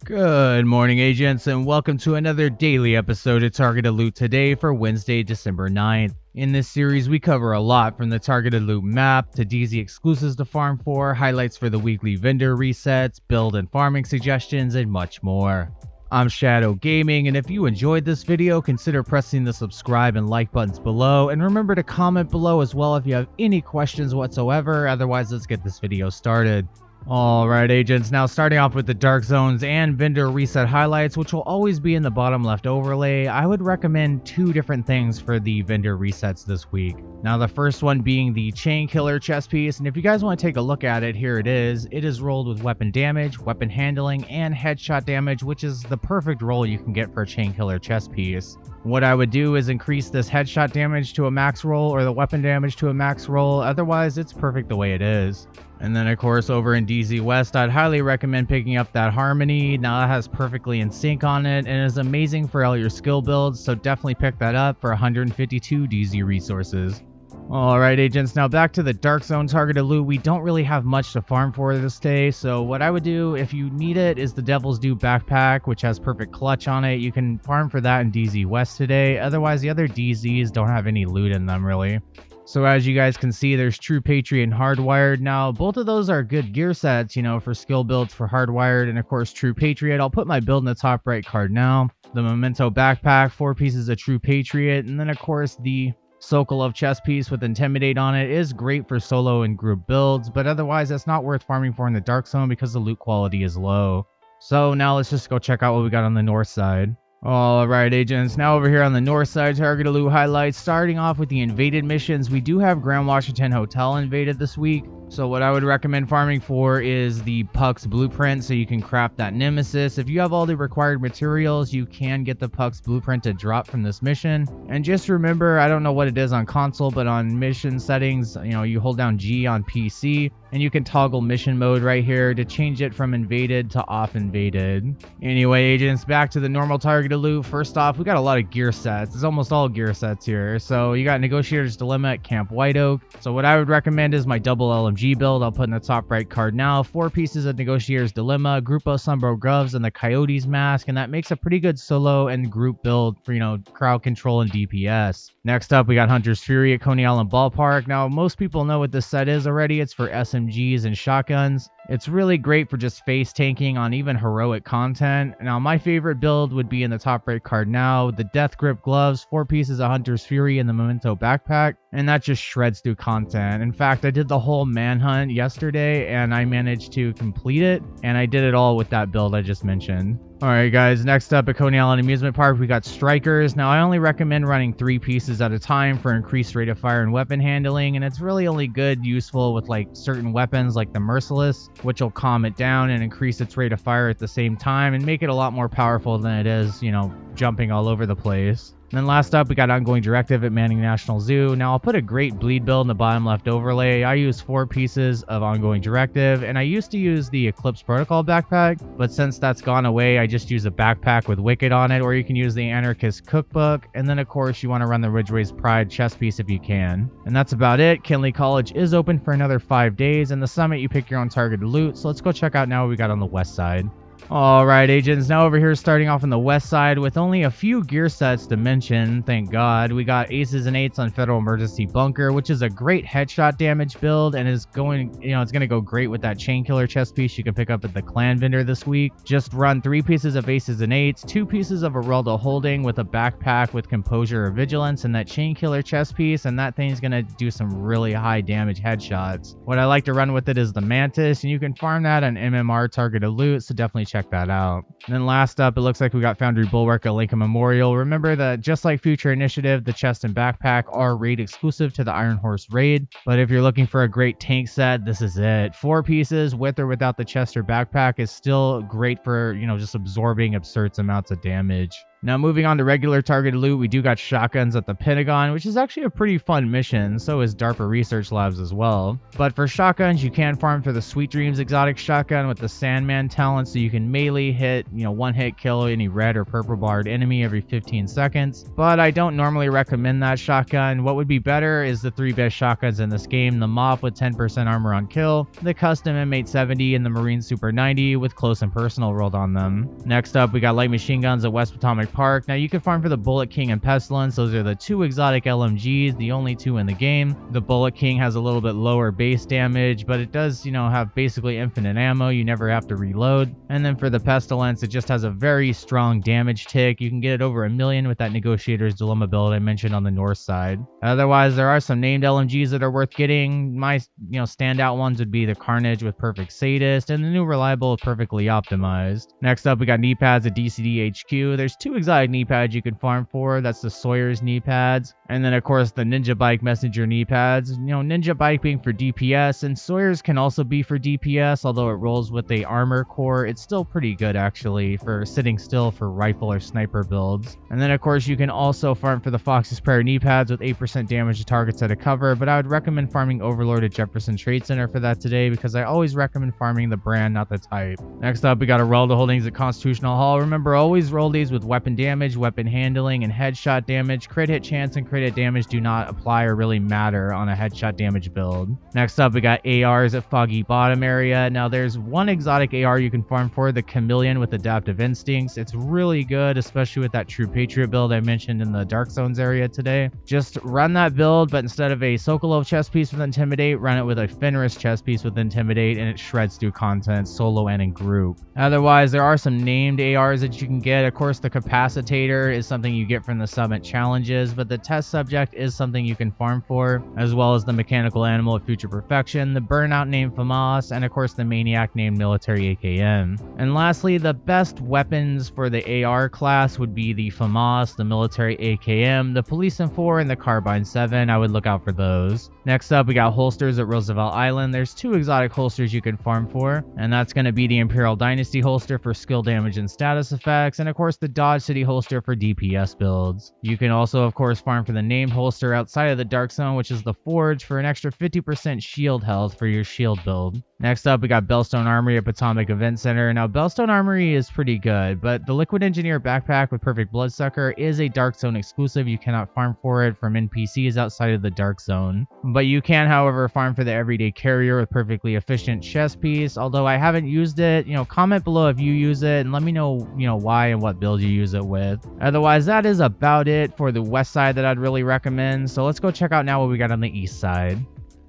Good morning, agents, and welcome to another daily episode of Targeted Loot today for Wednesday, December 9th. In this series, we cover a lot from the Targeted Loot map to DZ exclusives to farm for, highlights for the weekly vendor resets, build and farming suggestions, and much more. I'm Shadow Gaming, and if you enjoyed this video, consider pressing the subscribe and like buttons below, and remember to comment below as well if you have any questions whatsoever. Otherwise, let's get this video started. Alright, agents, now starting off with the dark zones and vendor reset highlights, which will always be in the bottom left overlay. I would recommend two different things for the vendor resets this week. Now the first one being the chain killer chest piece, and if you guys want to take a look at it, here it is. It is rolled with weapon damage, weapon handling, and headshot damage, which is the perfect roll you can get for a chain killer chest piece. What I would do is increase this headshot damage to a max roll or the weapon damage to a max roll, otherwise it's perfect the way it is. And then of course over in DZ West, I'd highly recommend picking up that Harmony. Now it has perfectly in sync on it and is amazing for all your skill builds, so definitely pick that up for 152 DZ resources. Alright, agents, now back to the dark zone targeted loot. We don't really have much to farm for this day, so what I would do if you need it is the Devil's Due backpack, which has perfect clutch on it. You can farm for that in DZ West today, otherwise the other DZs don't have any loot in them really. So as you guys can see, there's True Patriot and Hardwired. Now, both of those are good gear sets, you know, for skill builds for Hardwired and of course True Patriot. I'll put my build in the top right card now. The Memento backpack, 4 pieces of True Patriot, and then of course the Sokolov chest piece with Intimidate on it is great for solo and group builds, but otherwise that's not worth farming for in the dark zone because the loot quality is low. So now let's just go check out what we got on the north side. Alright, agents, now over here on the north side, targeted loot highlights. Starting off with the invaded missions, we do have Grand Washington Hotel invaded this week. So what I would recommend farming for is the Puck's Blueprint, so you can craft that Nemesis. If you have all the required materials, you can get the Puck's Blueprint to drop from this mission. And just remember, I don't know what it is on console, but on mission settings, you know, you hold down G on PC, and you can toggle mission mode right here to change it from invaded to off invaded. Anyway, agents, back to the normal targeted loot. First off, we got a lot of gear sets. It's almost all gear sets here. So you got Negotiator's Dilemma at Camp White Oak. So what I would recommend is my double LMG build. I'll put in the top right card now. 4 pieces of Negotiator's Dilemma, Grupo Sunbro Gloves, and the Coyote's Mask, and that makes a pretty good solo and group build for, you know, crowd control and DPS. Next up, we got Hunter's Fury at Coney Island Ballpark. Now, most people know what this set is already. It's for SMGs and shotguns. It's really great for just face tanking on even heroic content. Now, my favorite build would be in the top right card now. The Death Grip Gloves, 4 pieces of Hunter's Fury, and the Memento backpack. And that just shreds through content. In fact, I did the whole manhunt yesterday and I managed to complete it. And I did it all with that build I just mentioned. Alright guys, next up at Coney Island Amusement Park, we got Strikers. Now I only recommend running 3 pieces at a time for increased rate of fire and weapon handling, and it's really only useful with like certain weapons like the Merciless, which will calm it down and increase its rate of fire at the same time and make it a lot more powerful than it is, you know, jumping all over the place. And then last up, we got Ongoing Directive at Manning National Zoo. Now, I'll put a great bleed build in the bottom left overlay. I use 4 pieces of Ongoing Directive, and I used to use the Eclipse Protocol backpack, but since that's gone away, I just use a backpack with Wicked on it, or you can use the Anarchist Cookbook, and then of course, you want to run the Ridgeway's Pride chest piece if you can. And that's about it. Kinley College is open for another 5 days, and the Summit, you pick your own targeted loot, so let's go check out now what we got on the west side. Alright, agents, now over here starting off on the west side with only a few gear sets to mention, thank God. We got Aces and Eights on Federal Emergency Bunker, which is a great headshot damage build and is going, you know, it's going to go great with that Chain Killer chest piece you can pick up at the Clan vendor this week. Just run 3 pieces of Aces and Eights, 2 pieces of Arelda Holding with a backpack with Composure or Vigilance, and that Chain Killer chest piece, and that thing's going to do some really high damage headshots. What I like to run with it is the Mantis, and you can farm that on MMR targeted loot, so definitely check that out. And then last up, it looks like we got Foundry Bulwark at Lincoln Memorial. Remember that just like Future Initiative, the chest and backpack are raid exclusive to the Iron Horse raid, but if you're looking for a great tank set, this is it. 4 pieces with or without the chest or backpack is still great for, you know, just absorbing absurd amounts of damage. Now moving on to regular targeted loot, we do got shotguns at the Pentagon, which is actually a pretty fun mission, so is DARPA Research Labs as well. But for shotguns, you can farm for the Sweet Dreams exotic shotgun with the Sandman talent, so you can melee hit, one hit kill any red or purple barred enemy every 15 seconds. But I don't normally recommend that shotgun. What would be better is the 3 best shotguns in this game, the MOF with 10% armor on kill, the custom M8 70, and the Marine Super 90 with close and personal rolled on them. Next up, we got light machine guns at West Potomac Park. Now you can farm for the Bullet King and Pestilence. Those are the 2 exotic LMGs, the only 2 in the game. The Bullet King has a little bit lower base damage, but it does, have basically infinite ammo. You never have to reload. And then for the Pestilence, it just has a very strong damage tick. You can get it over 1 million with that Negotiator's Dilemma build I mentioned on the north side. Otherwise, there are some named LMGs that are worth getting. My, standout ones would be the Carnage with Perfect Sadist and the new Reliable Perfectly Optimized. Next up, we got knee pads at DCD HQ. There's 2 exotic knee pads you can farm for. That's the Sawyer's knee pads, and then of course the Ninja Bike Messenger knee pads. Ninja Bike being for DPS, and Sawyer's can also be for DPS, although it rolls with a armor core. It's still pretty good actually for sitting still for rifle or sniper builds. And then of course you can also farm for the Fox's Prayer knee pads with 8% damage to targets at a cover, but I would recommend farming Overlord at Jefferson Trade Center for that today, because I always recommend farming the brand, not the type. Next up, we got Arelda Holdings at Constitutional Hall. Remember, always roll these with weapon damage, weapon handling, and headshot damage. Crit hit chance and crit hit damage do not apply or really matter on a headshot damage build. Next up, we got ARs at Foggy Bottom area. Now there's 1 exotic AR you can farm for, the Chameleon with Adaptive Instincts. It's really good, especially with that True Patriot build I mentioned in the Dark Zones area today. Just run that build, but instead of a Sokolov chest piece with Intimidate, run it with a Fenris chest piece with Intimidate, and it shreds through content, solo and in group. Otherwise, there are some named ARs that you can get. Of course, the Capacitator is something you get from the Summit challenges, but the Test Subject is something you can farm for, as well as the Mechanical Animal of Future Perfection, the Burnout named FAMAS, and of course the Maniac named Military AKM. And lastly, the best weapons for the AR class would be the FAMAS, the Military AKM, the Police M4, and the Carbine 7. I would look out for those. Next up, we got holsters at Roosevelt Island. There's 2 exotic holsters you can farm for, and that's going to be the Imperial Dynasty holster for skill damage and status effects, and of course the Dodge City holster for DPS builds. You can also of course farm for the named holster outside of the Dark Zone, which is the Forge, for an extra 50% shield health for your shield build. Next up, we got Bellstone Armory at Potomac Event Center. Now, Bellstone Armory is pretty good, but the Liquid Engineer backpack with Perfect Bloodsucker is a Dark Zone exclusive. You cannot farm for it from NPCs outside of the Dark Zone. But you can, however, farm for the Everyday Carrier with Perfectly Efficient chest piece. Although I haven't used it, comment below if you use it and let me know, why and what build you use it with. Otherwise, that is about it for the west side that I'd really recommend. So let's go check out now what we got on the east side.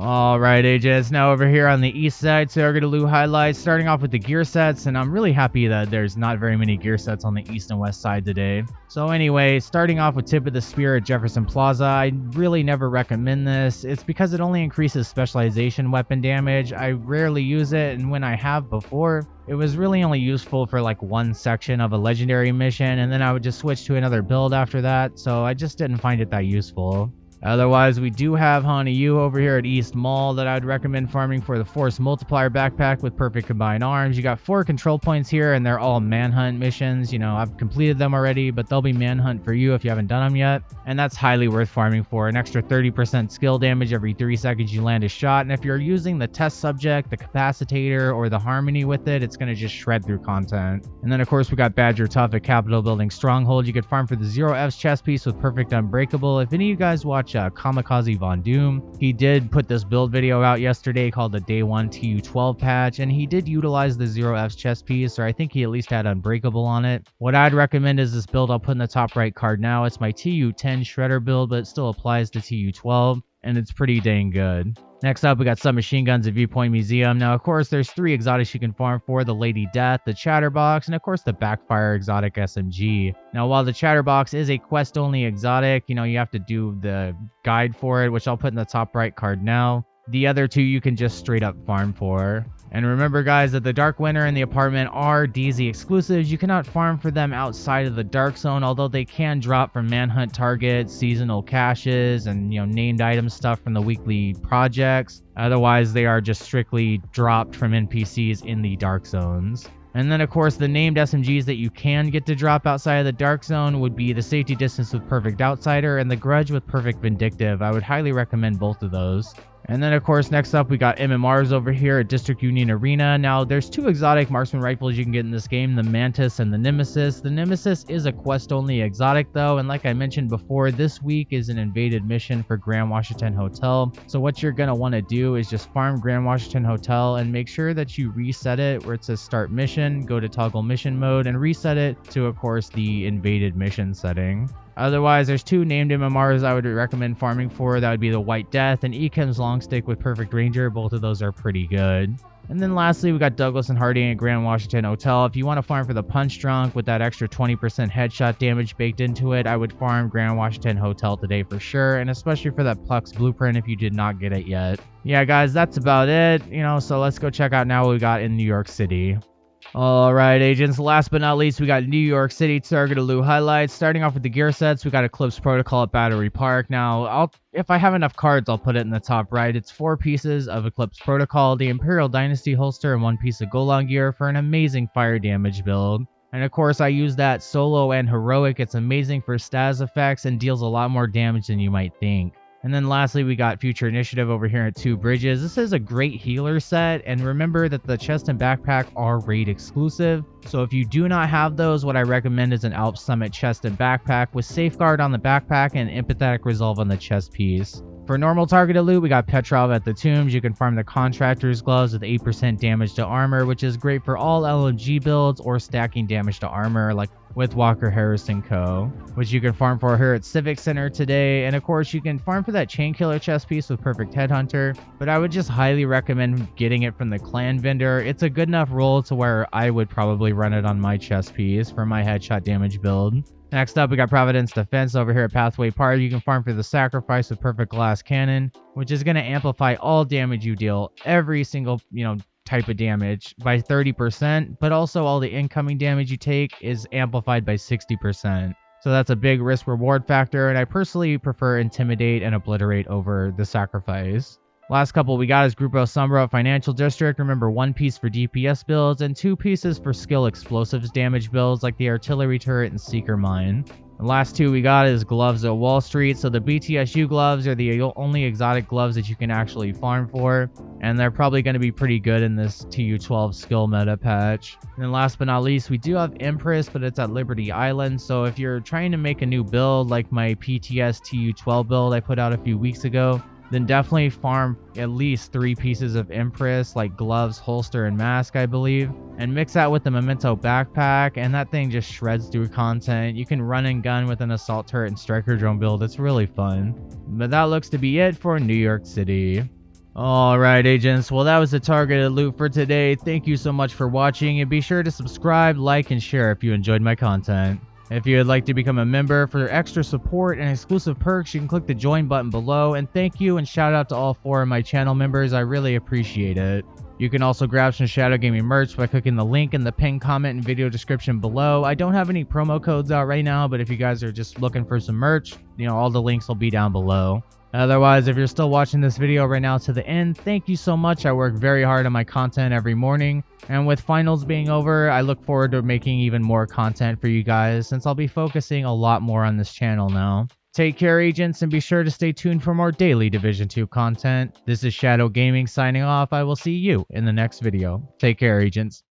Alright agents, now over here on the east side, targeted loot highlights, starting off with the gear sets, and I'm really happy that there's not very many gear sets on the east and west side today. So anyway, starting off with Tip of the Spear at Jefferson Plaza, I really never recommend this. It's because it only increases specialization weapon damage. I rarely use it, and when I have before, it was really only useful for like 1 section of a legendary mission, and then I would just switch to another build after that, so I just didn't find it that useful. Otherwise, we do have Hana-Yu over here at East Mall that I'd recommend farming for the Force Multiplier backpack with Perfect Combined Arms. You got 4 control points here, and they're all manhunt missions. I've completed them already, but they'll be manhunt for you if you haven't done them yet. And that's highly worth farming for. An extra 30% skill damage every 3 seconds you land a shot. And if you're using the Test Subject, the Capacitator, or the Harmony with it, it's going to just shred through content. And then, of course, we got Badger Tough at Capitol Building Stronghold. You could farm for the Zero F's chest piece with Perfect Unbreakable. If any of you guys watch Kamikaze Von Doom, he did put this build video out yesterday called the Day 1 TU12 patch, and he did utilize the Zero F's chest piece, or I think he at least had Unbreakable on it. What I'd recommend is this build I'll put in the top right card now. It's my TU10 Shredder build, but it still applies to TU12, and it's pretty dang good. Next up, we got submachine guns at Viewpoint Museum. Now, of course, there's 3 exotics you can farm for: the Lady Death, the Chatterbox, and of course the Backfire exotic SMG. Now, while the Chatterbox is a quest-only exotic, you have to do the guide for it, which I'll put in the top right card now. The other 2 you can just straight up farm for. And remember guys that the Dark Winter and the Apartment are DZ exclusives. You cannot farm for them outside of the Dark Zone, although they can drop from manhunt targets, seasonal caches, and named item stuff from the weekly projects. Otherwise, they are just strictly dropped from NPCs in the Dark Zones. And then, of course, the named SMGs that you can get to drop outside of the Dark Zone would be the Safety Distance with Perfect Outsider and the Grudge with Perfect Vindictive. I would highly recommend both of those. And then, of course, next up, we got MMRs over here at District Union Arena. Now, there's two exotic marksman rifles you can get in this game, the Mantis and the Nemesis. The Nemesis is a quest-only exotic, though, and like I mentioned before, this week is an invaded mission for Grand Washington Hotel. So what you're going to want to do is just farm Grand Washington Hotel and make sure that you reset it where it says Start Mission, go to Toggle Mission Mode, and reset it to, of course, the invaded mission setting. Otherwise, there's two named MMRs I would recommend farming for. That would be the White Death and Ekem's Long Stick with Perfect Ranger. Both of those are pretty good. And then lastly, we got Douglas and Harding at Grand Washington Hotel. If you want to farm for the Punch Drunk with that extra 20% headshot damage baked into it, I would farm Grand Washington Hotel today for sure, and especially for that Plux blueprint if you did not get it yet. Yeah, guys, that's about it. So let's go check out now what we got in New York City. Alright, agents, last but not least, we got New York City targeted loot highlights. Starting off with the gear sets, we got Eclipse Protocol at Battery Park. Now, if I have enough cards, I'll put it in the top right. It's 4 pieces of Eclipse Protocol, the Imperial Dynasty holster, and 1 piece of Golan gear for an amazing fire damage build. And of course, I use that solo and heroic. It's amazing for stats effects and deals a lot more damage than you might think. And then lastly, we got Future Initiative over here at 2 Bridges. This is a great healer set, and remember that the chest and backpack are raid exclusive. So if you do not have those, what I recommend is an Alps Summit chest and backpack with Safeguard on the backpack and Empathetic Resolve on the chest piece. For normal targeted loot, we got Petrov at the Tombs. You can farm the Contractor's Gloves with 8% damage to armor, which is great for all LMG builds or stacking damage to armor, like with Walker Harrison Co., which you can farm for here at Civic Center today. And of course, you can farm for that Chain Killer chest piece with Perfect Headhunter, but I would just highly recommend getting it from the clan vendor. It's a good enough roll to where I would probably run it on my chest piece for my headshot damage build. Next up, we got Providence Defense over here at Pathway Park. You can farm for the Sacrifice with Perfect Glass Cannon, which is going to amplify all damage you deal, every single, type of damage by 30%, but also all the incoming damage you take is amplified by 60%. So that's a big risk reward factor, and I personally prefer Intimidate and Obliterate over the Sacrifice. Last couple we got is Grupo Sombra Financial District. Remember, 1 piece for DPS builds and 2 pieces for skill explosives damage builds like the Artillery Turret and Seeker Mine. The last 2 we got is Gloves at Wall Street. So the BTSU gloves are the only exotic gloves that you can actually farm for, and they're probably going to be pretty good in this TU12 skill meta patch. And then last but not least, we do have EMPRESS, but it's at Liberty Island. So if you're trying to make a new build like my PTS TU12 build I put out a few weeks ago, then definitely farm at least 3 pieces of EMPRESS, like gloves, holster, and mask, I believe, and mix that with the Memento backpack, and that thing just shreds through content. You can run and gun with an assault turret and striker drone build. It's really fun. But that looks to be it for New York City. Alright, agents, well, that was the targeted loot for today. Thank you so much for watching, and be sure to subscribe, like, and share if you enjoyed my content. If you would like to become a member for extra support and exclusive perks, you can click the join button below. And thank you and shout out to all 4 of my channel members. I really appreciate it. You can also grab some Shadow Gaming merch by clicking the link in the pinned comment and video description below. I don't have any promo codes out right now, but if you guys are just looking for some merch, all the links will be down below. Otherwise, if you're still watching this video right now to the end, thank you so much. I work very hard on my content every morning. And with finals being over, I look forward to making even more content for you guys, since I'll be focusing a lot more on this channel now. Take care, agents, and be sure to stay tuned for more daily Division 2 content. This is Shadow Gaming signing off. I will see you in the next video. Take care, agents.